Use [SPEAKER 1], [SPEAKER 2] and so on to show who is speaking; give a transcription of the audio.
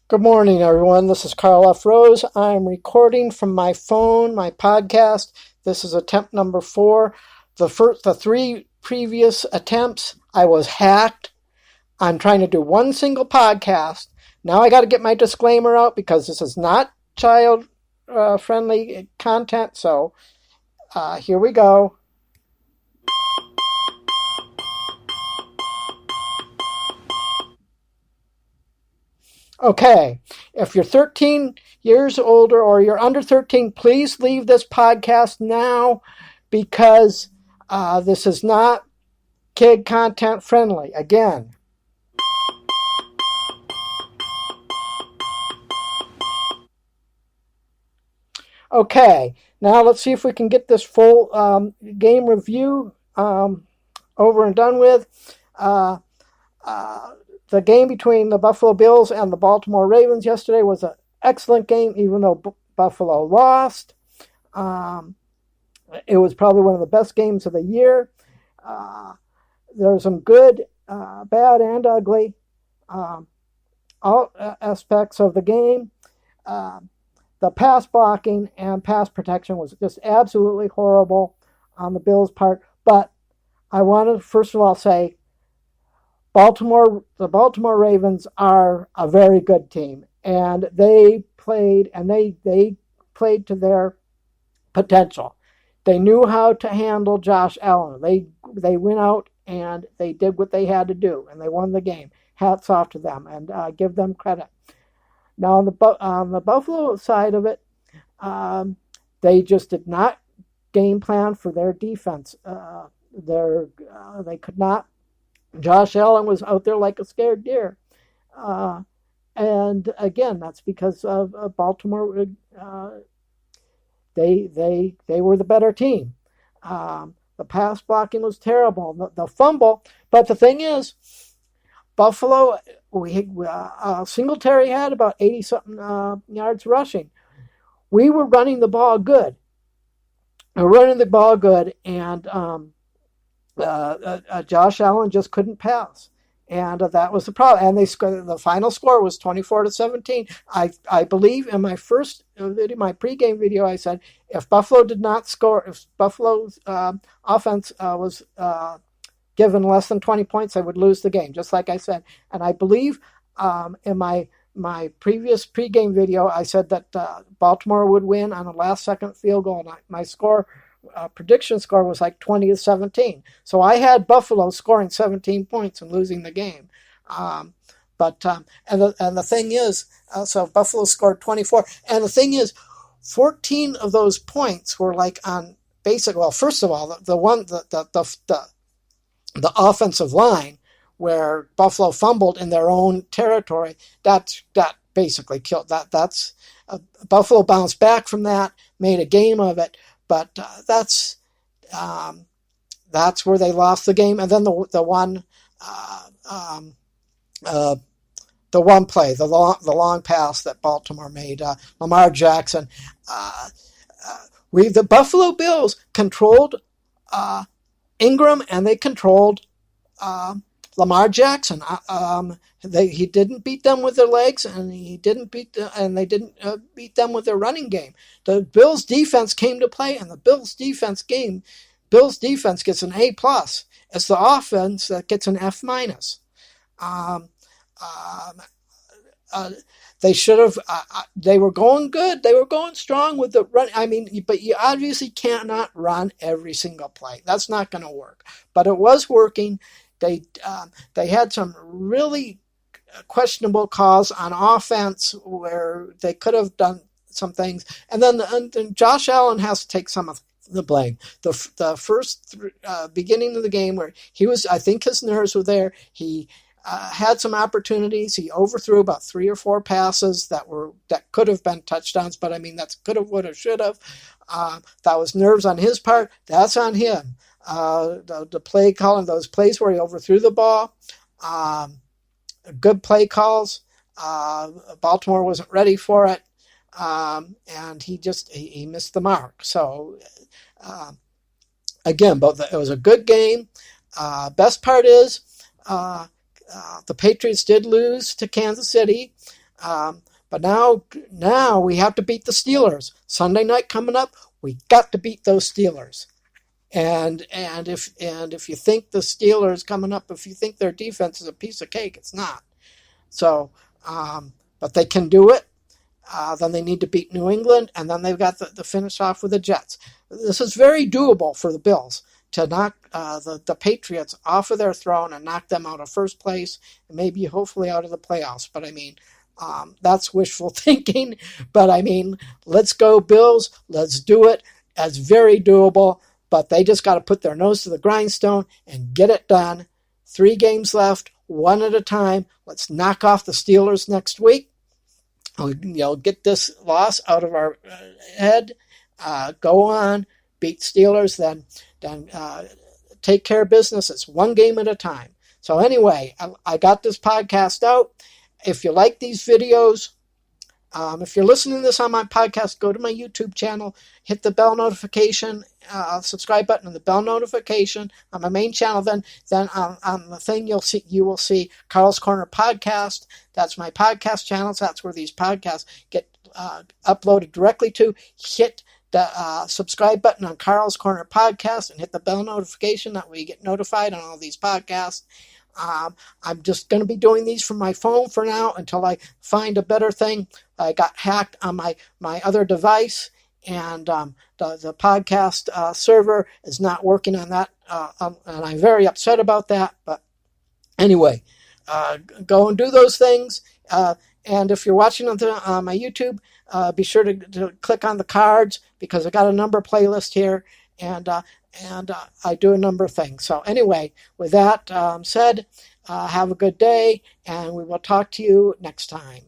[SPEAKER 1] Good morning, everyone. This is Karl F. Rose. I'm recording from my phone, my podcast. This is attempt number 4. The 3 previous attempts, I was hacked. I'm trying to do one single podcast. Now I got to get my disclaimer out because this is not child-friendly content. So here we go. Okay, if you're 13 years older or you're under 13, please leave this podcast now because this is not kid content friendly. Again. Okay, now let's see if we can get this full game review over and done with. The game between the Buffalo Bills and the Baltimore Ravens yesterday was an excellent game, even though Buffalo lost. It was probably one of the best games of the year. There were some good, bad, and ugly all aspects of the game. The pass blocking and pass protection was just absolutely horrible on the Bills' part. But I want to first of all say, the Baltimore Ravens are a very good team, and they played to their potential. They knew how to handle Josh Allen. They went out and they did what they had to do, and they won the game. Hats off to them, and give them credit. Now on the Buffalo side of it, they just did not game plan for their defense. They could not. Josh Allen was out there like a scared deer. And again, that's because of Baltimore. They were the better team. The pass blocking was terrible. The fumble. But the thing is, Buffalo, Singletary had about 80-something yards rushing. We were running the ball good. And Josh Allen just couldn't pass, and that was the problem. And the final score was 24-17. I believe in my first video, my pregame video, I said if Buffalo did not score, if Buffalo's offense was given less than 20 points, they would lose the game, just like I said. And I believe in my previous pregame video, I said that Baltimore would win on a last-second field goal. And my prediction score was like 20-17. So I had Buffalo scoring 17 points and losing the game. And the thing is, so Buffalo scored 24. And the thing is, 14 of those points were like on basic. Well, first of all, the offensive line where Buffalo fumbled in their own territory. That basically killed that. Buffalo bounced back from that, made a game of it. But that's where they lost the game. And then the one play, the long pass that Baltimore made, Lamar Jackson. The Buffalo Bills controlled Ingram, and they controlled Lamar Jackson. He didn't beat them with their legs, and they didn't beat them with their running game. The Bills defense came to play, and the Bills defense gets an A+. It's the offense that gets an F-. They should have. They were going good. They were going strong with the run. I mean, but you obviously cannot run every single play. That's not going to work. But it was working. They had some really questionable calls on offense where they could have done some things, and then Josh Allen has to take some of the blame. The first beginning of the game where I think his nerves were there. He had some opportunities. He overthrew about 3 or 4 passes that could have been touchdowns, but I mean that's could have, would have, should have. That was nerves on his part. That's on him. The play calling, those plays where he overthrew the ball, good play calls. Baltimore wasn't ready for it, and he missed the mark. So again, it was a good game. Best part is the Patriots did lose to Kansas City. But now we have to beat the Steelers. Sunday night coming up, we got to beat those Steelers. And if you think the Steelers coming up, if you think their defense is a piece of cake, it's not. So, but they can do it. Then they need to beat New England, and then they've got the finish off with the Jets. This is very doable for the Bills to knock the Patriots off of their throne and knock them out of first place, and maybe hopefully out of the playoffs. But I mean, that's wishful thinking. But I mean, let's go Bills. Let's do it. It's very doable, but they just got to put their nose to the grindstone and get it done. 3 games left, one at a time. Let's knock off the Steelers next week. Get this loss out of our head. Go on, beat Steelers, then take care of business. It's 1 game at a time. So anyway, I got this podcast out. If you like these videos, if you're listening to this on my podcast, go to my YouTube channel, hit the bell notification, subscribe button, and the bell notification on my main channel. Then on the thing you will see Karl's Corner Podcast. That's my podcast channel. So that's where these podcasts get uploaded directly to. Hit the subscribe button on Karl's Corner Podcast and hit the bell notification. That way you get notified on all these podcasts. I'm just going to be doing these from my phone for now until I find a better thing. I got hacked on my other device, and the podcast server is not working on that, and I'm very upset about that. But anyway, go and do those things. And if you're watching on my YouTube, be sure to click on the cards, because I got a number playlist here, and I do a number of things. So anyway, with that said, have a good day, and we will talk to you next time.